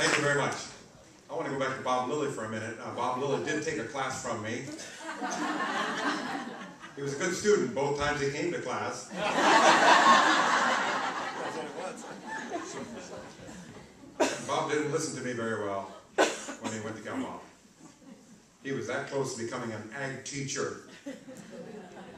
Thank you very much. I want to go back to Bob Lilly for a minute. Bob Lilly did take a class from me. He was a good student both times he came to class. Bob didn't listen to me very well when he went to Cal Poly. He was that close to becoming an ag teacher.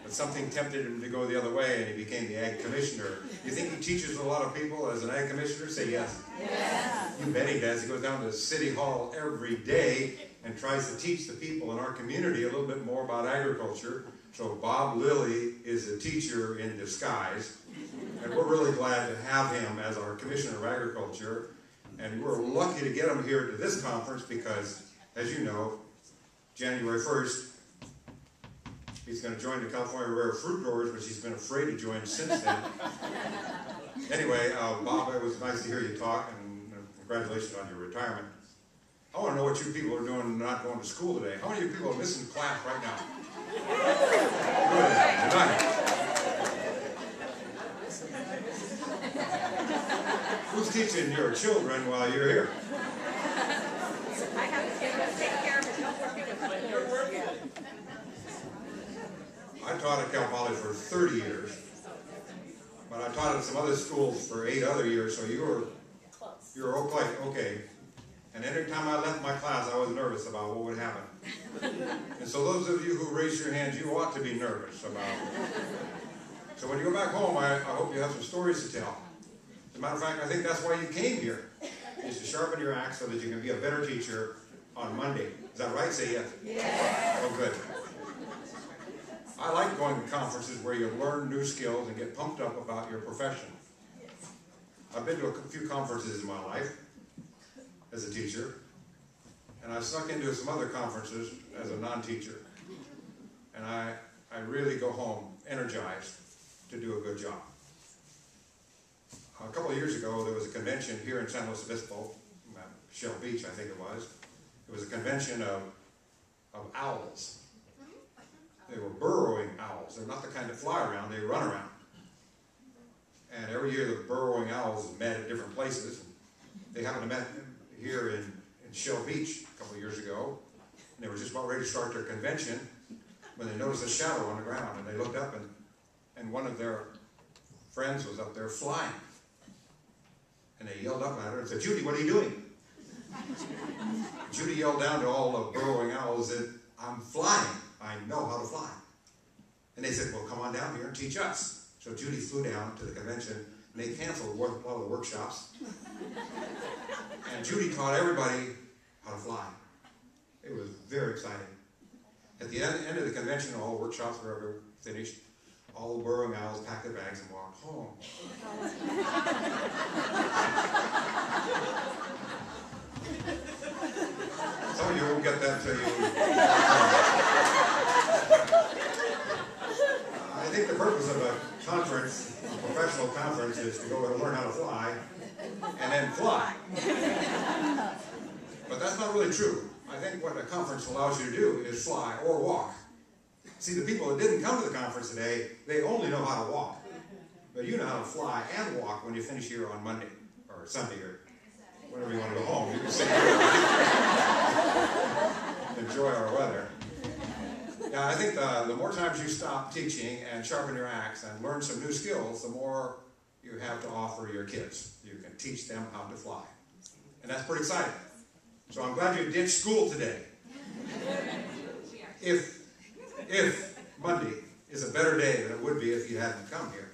But something tempted him to go the other way, and he became the ag commissioner. You think he teaches a lot of people as an ag commissioner? Say yes. Yes. You bet he does. He goes down to City Hall every day and tries to teach the people in our community a little bit more about agriculture. So Bob Lilly is a teacher in disguise, and we're really glad to have him as our Commissioner of Agriculture. And we're lucky to get him here to this conference because, as you know, January 1st, he's going to join the California Rare Fruit Growers, which he's been afraid to join since then. Anyway, Bob, it was nice to hear you talk, and congratulations on your retirement. I want to know what you people are doing not going to school today. How many of you people are missing class right now? Good. Tonight. Who's teaching your children while you're here? I have to take care of it. I taught at Cal Poly for 30 years, but I taught at some other schools for 8 other years, so you were okay. And every time I left my class, I was nervous about what would happen. And so those of you who raise your hands, you ought to be nervous about it. So when you go back home, I hope you have some stories to tell. As a matter of fact, I think that's why you came here, is to sharpen your axe so that you can be a better teacher on Monday. Is that right? Say yes. Yes. Oh, good. I like going to conferences where you learn new skills and get pumped up about your profession. I've been to a few conferences in my life as a teacher, and I snuck into some other conferences as a non-teacher. And I really go home energized to do a good job. A couple of years ago, there was a convention here in San Luis Obispo, Shell Beach, I think it was. It was a convention of owls. They were burrowing owls. They're not the kind that fly around, they run around. And every year the burrowing owls met at different places. They happened to meet here in Shell Beach a couple of years ago. And they were just about ready to start their convention when they noticed a shadow on the ground. And they looked up, and one of their friends was up there flying. And they yelled up at her and said, "Judy, what are you doing?" Judy yelled down to all the burrowing owls that, "I'm flying. I know how to fly." And they said, "Well, come on down here and teach us." So Judy flew down to the convention, and they canceled one of the workshops. And Judy taught everybody how to fly. It was very exciting. At the end of the convention, all the workshops were ever finished. All the burrowing owls packed their bags and walked home. Some of you won't get that until you... I think the purpose of a conference, a professional conference, is to go and learn how to fly, and then fly. But that's not really true. I think what a conference allows you to do is fly or walk. See, the people that didn't come to the conference today, they only know how to walk. But you know how to fly and walk when you finish here on Monday, or Sunday, or whenever you want to go home. You can sit here. Enjoy our weather. Yeah, I think the more times you stop teaching and sharpen your axe and learn some new skills, the more you have to offer your kids. You can teach them how to fly. And that's pretty exciting. So I'm glad you ditched school today. If Monday is a better day than it would be if you hadn't come here.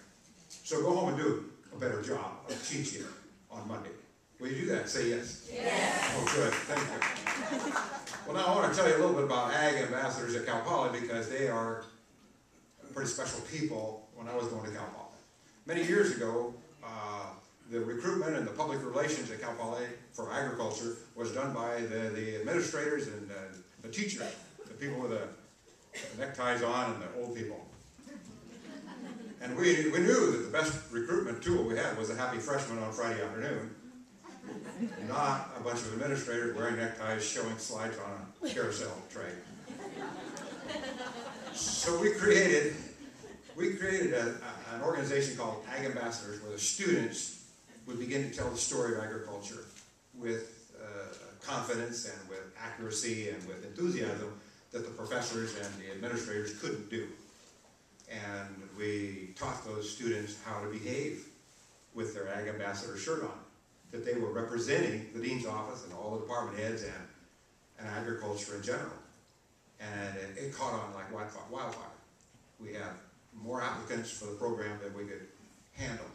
So go home and do a better job of teaching on Monday. Will you do that? Say yes. Yes. Oh, good. Thank you. Well, now I want to tell you a little bit about Ag Ambassadors at Cal Poly because they are pretty special people when I was going to Cal Poly. Many years ago, the recruitment and the public relations at Cal Poly for agriculture was done by the administrators and the teachers, the people with the neckties on and the old people. And we knew that the best recruitment tool we had was a happy freshman on Friday afternoon, not a bunch of administrators wearing neckties showing slides on a carousel tray. So we created an organization called Ag Ambassadors, where the students would begin to tell the story of agriculture with confidence and with accuracy and with enthusiasm that the professors and the administrators couldn't do. And we taught those students how to behave with their Ag Ambassador shirt on, that they were representing the Dean's office and all the department heads and agriculture in general. And it caught on like wildfire. We had more applicants for the program than we could handle.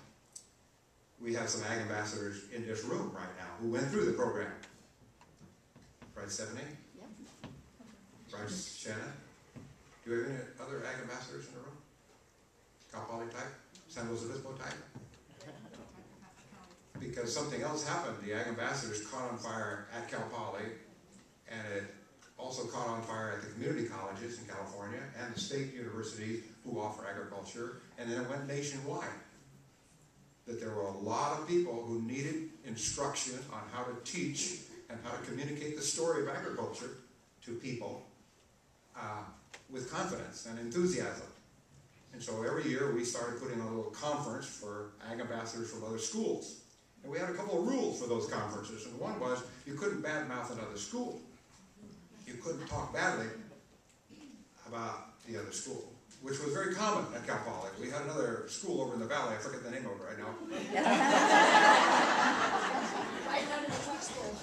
We have some Ag Ambassadors in this room right now who went through the program. Right, Stephanie? Yep. Right, Shannon? Do we have any other Ag Ambassadors in the room? Cal Poly type? San Luis Obispo type? Because something else happened. The Ag Ambassadors caught on fire at Cal Poly, and it also caught on fire at the community colleges in California and the state universities who offer agriculture, and then it went nationwide. That there were a lot of people who needed instruction on how to teach and how to communicate the story of agriculture to people with confidence and enthusiasm. And so every year we started putting on a little conference for Ag Ambassadors from other schools. And we had a couple of rules for those conferences, and one was you couldn't badmouth another school. You couldn't talk badly about the other school, which was very common at Cal Poly. We had another school over in the valley, I forget the name of it right now. Right under the truck school.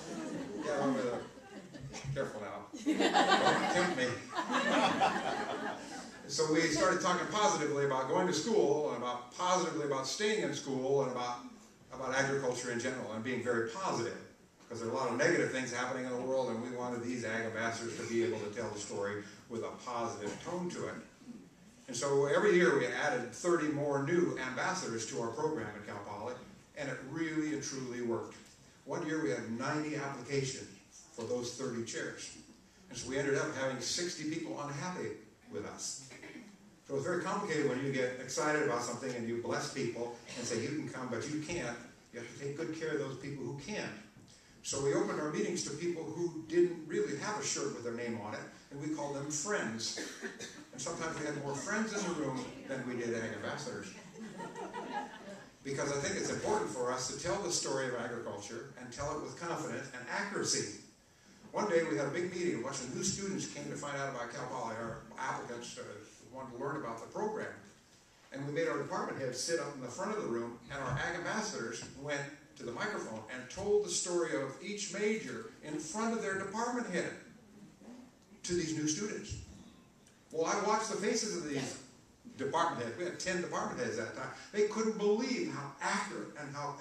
Yeah, over there. Careful now. Don't tempt me. So we started talking positively about going to school, and about positively about staying in school, and about agriculture in general, and being very positive. Because there are a lot of negative things happening in the world, and we wanted these Ag Ambassadors to be able to tell the story with a positive tone to it. And so every year we added 30 more new ambassadors to our program at Cal Poly, and it really and truly worked. One year we had 90 applications for those 30 chairs. And so we ended up having 60 people unhappy with us. So it's very complicated when you get excited about something and you bless people and say you can come, but you can't. You have to take good care of those people who can. So we opened our meetings to people who didn't really have a shirt with their name on it, and we called them friends. And sometimes we had more friends in the room than we did Ag Ambassadors. Because I think it's important for us to tell the story of agriculture and tell it with confidence and accuracy. One day we had a big meeting, a bunch of new students came to find out about Cal Poly, our applicants wanted to learn about the program. And we made our department heads sit up in the front of the room, and our Ag Ambassadors went to the microphone and told the story of each major in front of their department head to these new students. Well, I watched the faces of these department heads. We had 10 department heads at that time. They couldn't believe how accurate and how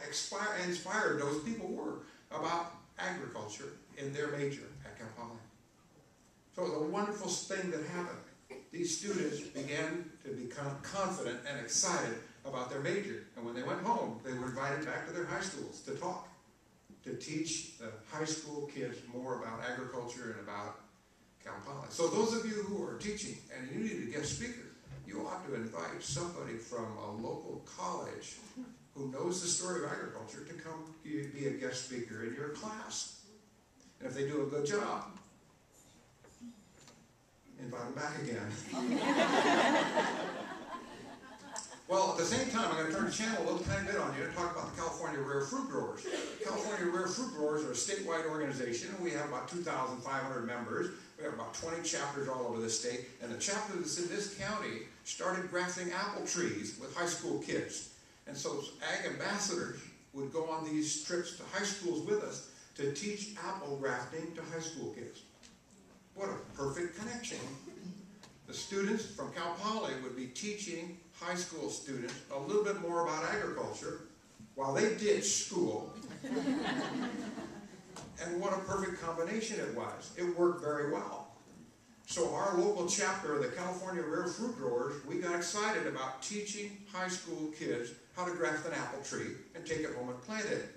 inspired those people were about agriculture in their major at Cal Poly. So it was a wonderful thing that happened. These students began to become confident and excited about their major. And when they went home, they were invited back to their high schools to talk, to teach the high school kids more about agriculture and about Cal Poly. So those of you who are teaching and you need a guest speaker, you ought to invite somebody from a local college who knows the story of agriculture to come be a guest speaker in your class. And if they do a good job, invite them back again. Well, at the same time, I'm going to turn the channel a little tiny bit on you and talk about the California Rare Fruit Growers. California Rare Fruit Growers are a statewide organization. We have about 2,500 members. We have about 20 chapters all over the state. And the chapter that's in this county started grafting apple trees with high school kids. And so Ag Ambassadors would go on these trips to high schools with us to teach apple grafting to high school kids. What a perfect connection. The students from Cal Poly would be teaching high school students a little bit more about agriculture while they ditched school. And what a perfect combination it was. It worked very well. So our local chapter of the California Rare Fruit Growers, we got excited about teaching high school kids how to graft an apple tree and take it home and plant it.